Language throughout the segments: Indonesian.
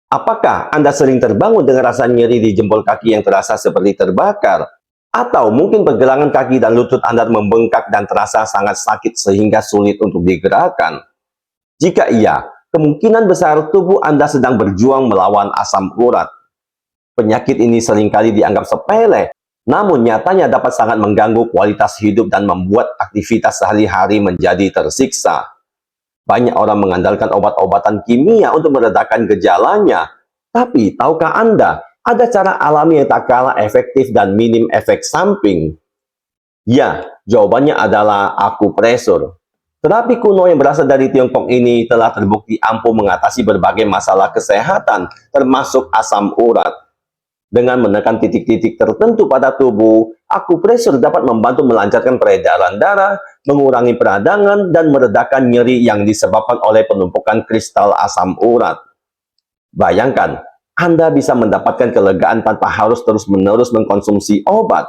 Apakah Anda sering terbangun dengan rasa nyeri di jempol kaki yang terasa seperti terbakar? Atau mungkin pergelangan kaki dan lutut Anda membengkak dan terasa sangat sakit sehingga sulit untuk digerakkan? Jika iya, kemungkinan besar tubuh Anda sedang berjuang melawan asam urat. Penyakit ini seringkali dianggap sepele, namun nyatanya dapat sangat mengganggu kualitas hidup dan membuat aktivitas sehari-hari menjadi tersiksa. Banyak orang mengandalkan obat-obatan kimia untuk meredakan gejalanya. Tapi, tahukah Anda, ada cara alami yang tak kalah efektif dan minim efek samping? Ya, jawabannya adalah akupresur. Terapi kuno yang berasal dari Tiongkok ini telah terbukti ampuh mengatasi berbagai masalah kesehatan, termasuk asam urat. Dengan menekan titik-titik tertentu pada tubuh, akupresur dapat membantu melancarkan peredaran darah, mengurangi peradangan, dan meredakan nyeri yang disebabkan oleh penumpukan kristal asam urat. Bayangkan, Anda bisa mendapatkan kelegaan tanpa harus terus-menerus mengkonsumsi obat.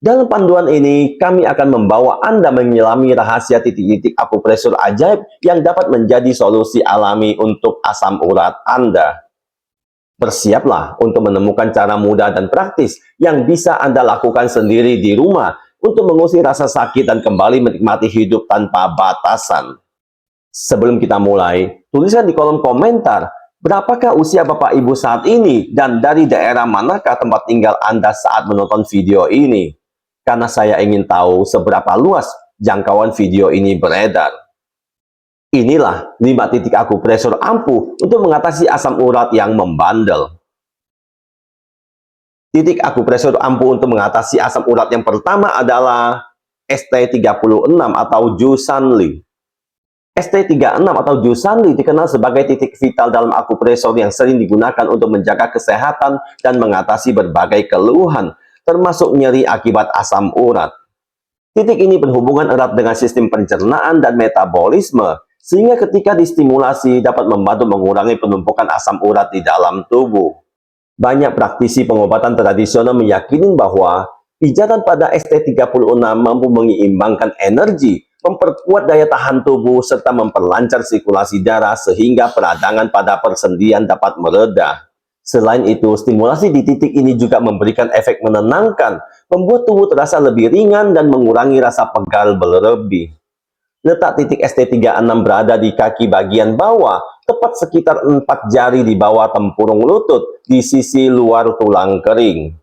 Dalam panduan ini, kami akan membawa Anda menyelami rahasia titik-titik akupresur ajaib yang dapat menjadi solusi alami untuk asam urat Anda. Bersiaplah untuk menemukan cara mudah dan praktis yang bisa Anda lakukan sendiri di rumah untuk mengusir rasa sakit dan kembali menikmati hidup tanpa batasan. Sebelum kita mulai, tuliskan di kolom komentar, berapakah usia Bapak Ibu saat ini dan dari daerah manakah tempat tinggal Anda saat menonton video ini? Karena saya ingin tahu seberapa luas jangkauan video ini beredar. Inilah 5 titik akupresur ampuh untuk mengatasi asam urat yang membandel. Titik akupresur ampuh untuk mengatasi asam urat yang pertama adalah ST36 atau Jusanli. ST36 atau Jusanli dikenal sebagai titik vital dalam akupresur yang sering digunakan untuk menjaga kesehatan dan mengatasi berbagai keluhan, termasuk nyeri akibat asam urat. Titik ini berhubungan erat dengan sistem pencernaan dan metabolisme, sehingga ketika distimulasi dapat membantu mengurangi penumpukan asam urat di dalam tubuh. Banyak praktisi pengobatan tradisional meyakini bahwa pijatan pada ST36 mampu menyeimbangkan energi, memperkuat daya tahan tubuh, serta memperlancar sirkulasi darah sehingga peradangan pada persendian dapat mereda. Selain itu, stimulasi di titik ini juga memberikan efek menenangkan, membuat tubuh terasa lebih ringan dan mengurangi rasa pegal berlebih. Letak titik ST36 berada di kaki bagian bawah, tepat sekitar 4 jari di bawah tempurung lutut, di sisi luar tulang kering.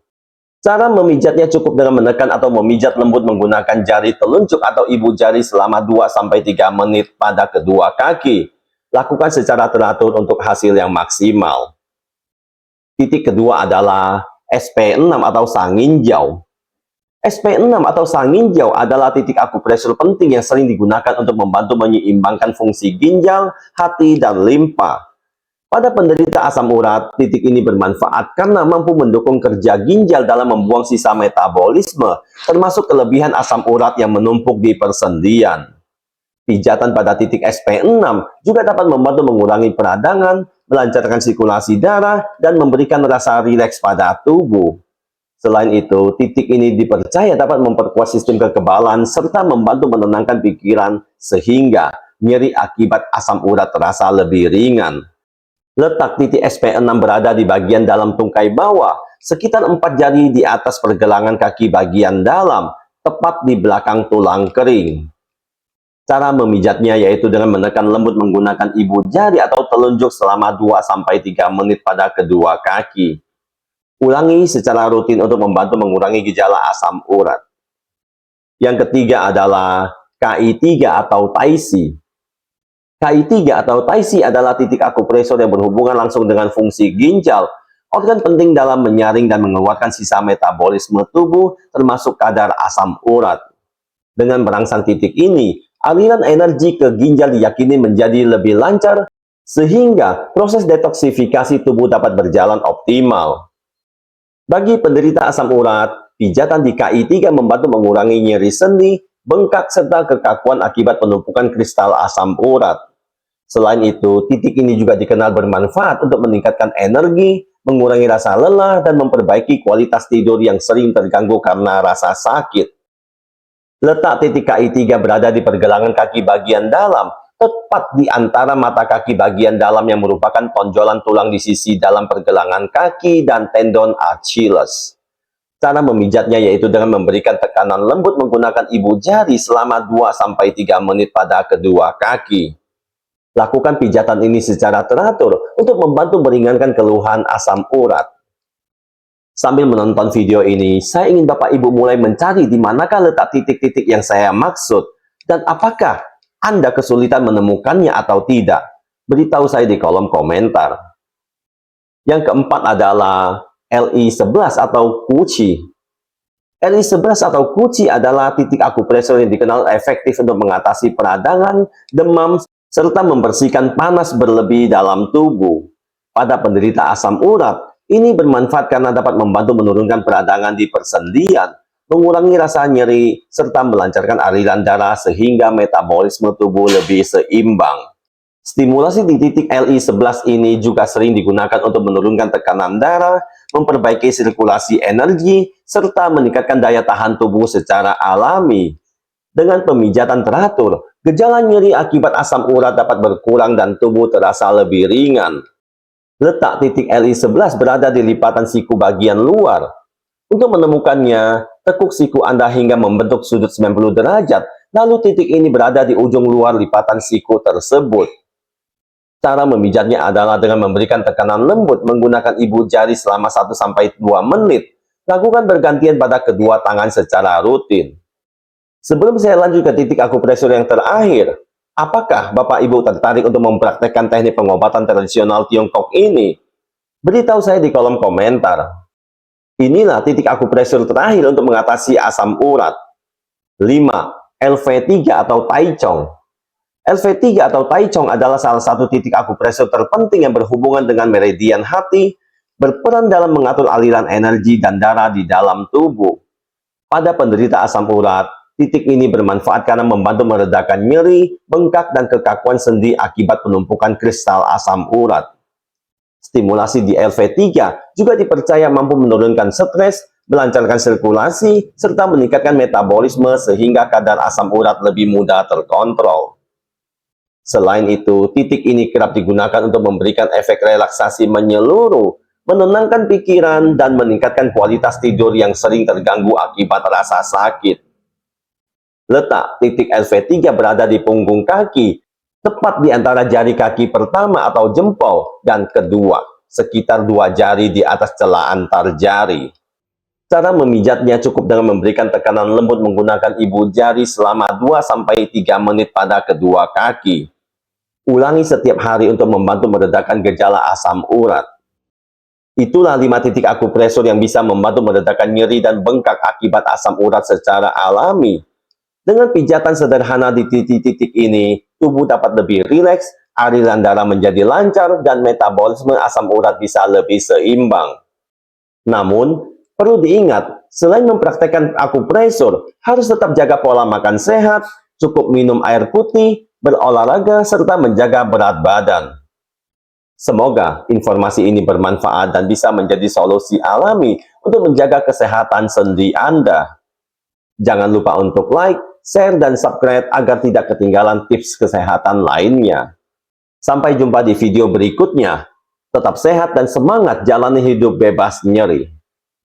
Cara memijatnya cukup dengan menekan atau memijat lembut menggunakan jari telunjuk atau ibu jari selama 2-3 menit pada kedua kaki. Lakukan secara teratur untuk hasil yang maksimal. Titik kedua adalah SP6 atau sanginjau. SP6 atau sanginjau adalah titik akupresur penting yang sering digunakan untuk membantu menyeimbangkan fungsi ginjal, hati, dan limpa. Pada penderita asam urat, titik ini bermanfaat karena mampu mendukung kerja ginjal dalam membuang sisa metabolisme, termasuk kelebihan asam urat yang menumpuk di persendian. Pijatan pada titik SP6 juga dapat membantu mengurangi peradangan, melancarkan sirkulasi darah, dan memberikan rasa rileks pada tubuh. Selain itu, titik ini dipercaya dapat memperkuat sistem kekebalan serta membantu menenangkan pikiran sehingga nyeri akibat asam urat terasa lebih ringan. Letak titik SP6 berada di bagian dalam tungkai bawah, sekitar 4 jari di atas pergelangan kaki bagian dalam, tepat di belakang tulang kering. Cara memijatnya yaitu dengan menekan lembut menggunakan ibu jari atau telunjuk selama 2-3 menit pada kedua kaki. Ulangi secara rutin untuk membantu mengurangi gejala asam urat. Yang ketiga adalah KI3 atau Taisi. KI3 atau Taisi adalah titik akupresur yang berhubungan langsung dengan fungsi ginjal, organ penting dalam menyaring dan mengeluarkan sisa metabolisme tubuh, termasuk kadar asam urat. Dengan merangsang titik ini, aliran energi ke ginjal diyakini menjadi lebih lancar, sehingga proses detoksifikasi tubuh dapat berjalan optimal. Bagi penderita asam urat, pijatan di KI3 membantu mengurangi nyeri sendi, bengkak, serta kekakuan akibat penumpukan kristal asam urat. Selain itu, titik ini juga dikenal bermanfaat untuk meningkatkan energi, mengurangi rasa lelah, dan memperbaiki kualitas tidur yang sering terganggu karena rasa sakit. Letak titik KI3 berada di pergelangan kaki bagian dalam, tepat di antara mata kaki bagian dalam yang merupakan tonjolan tulang di sisi dalam pergelangan kaki dan tendon Achilles. Cara memijatnya yaitu dengan memberikan tekanan lembut menggunakan ibu jari selama 2-3 menit pada kedua kaki. Lakukan pijatan ini secara teratur untuk membantu meringankan keluhan asam urat. Sambil menonton video ini, saya ingin Bapak Ibu mulai mencari di manakah letak titik-titik yang saya maksud dan apakah Anda kesulitan menemukannya atau tidak. Beritahu saya di kolom komentar. Yang keempat adalah LI11 atau Kuchi. LI11 atau Kuchi adalah titik akupresur yang dikenal efektif untuk mengatasi peradangan, demam, serta membersihkan panas berlebih dalam tubuh. Pada penderita asam urat, ini bermanfaat karena dapat membantu menurunkan peradangan di persendian, mengurangi rasa nyeri, serta melancarkan aliran darah sehingga metabolisme tubuh lebih seimbang. Stimulasi di titik LI11 ini juga sering digunakan untuk menurunkan tekanan darah, memperbaiki sirkulasi energi, serta meningkatkan daya tahan tubuh secara alami. Dengan pemijatan teratur, gejala nyeri akibat asam urat dapat berkurang dan tubuh terasa lebih ringan. Letak titik LI11 berada di lipatan siku bagian luar. Untuk menemukannya, tekuk siku Anda hingga membentuk sudut 90 derajat, lalu titik ini berada di ujung luar lipatan siku tersebut. Cara memijatnya adalah dengan memberikan tekanan lembut menggunakan ibu jari selama 1-2 menit. Lakukan bergantian pada kedua tangan secara rutin. Sebelum saya lanjut ke titik akupresur yang terakhir, apakah Bapak Ibu tertarik untuk mempraktekkan teknik pengobatan tradisional Tiongkok ini? Beritahu saya di kolom komentar. Inilah titik akupresur terakhir untuk mengatasi asam urat. 5. LV3 atau Taichung. LV3 atau Taichung adalah salah satu titik akupresur terpenting yang berhubungan dengan meridian hati, berperan dalam mengatur aliran energi dan darah di dalam tubuh. Pada penderita asam urat, titik ini bermanfaat karena membantu meredakan nyeri, bengkak, dan kekakuan sendi akibat penumpukan kristal asam urat. Stimulasi di LV3 juga dipercaya mampu menurunkan stres, melancarkan sirkulasi, serta meningkatkan metabolisme sehingga kadar asam urat lebih mudah terkontrol. Selain itu, titik ini kerap digunakan untuk memberikan efek relaksasi menyeluruh, menenangkan pikiran, dan meningkatkan kualitas tidur yang sering terganggu akibat rasa sakit. Letak titik LV3 berada di punggung kaki, tepat di antara jari kaki pertama atau jempol dan kedua, sekitar 2 jari di atas celah antar jari. Cara memijatnya cukup dengan memberikan tekanan lembut menggunakan ibu jari selama 2-3 menit pada kedua kaki. Ulangi setiap hari untuk membantu meredakan gejala asam urat. Itulah 5 titik akupresur yang bisa membantu meredakan nyeri dan bengkak akibat asam urat secara alami. Dengan pijatan sederhana di titik-titik ini, tubuh dapat lebih rileks, aliran darah menjadi lancar, dan metabolisme asam urat bisa lebih seimbang. Namun, perlu diingat, selain mempraktekkan akupresur, harus tetap jaga pola makan sehat, cukup minum air putih, berolahraga, serta menjaga berat badan. Semoga informasi ini bermanfaat dan bisa menjadi solusi alami untuk menjaga kesehatan sendi Anda. Jangan lupa untuk like, share, dan subscribe agar tidak ketinggalan tips kesehatan lainnya. Sampai jumpa di video berikutnya. Tetap sehat dan semangat jalani hidup bebas nyeri.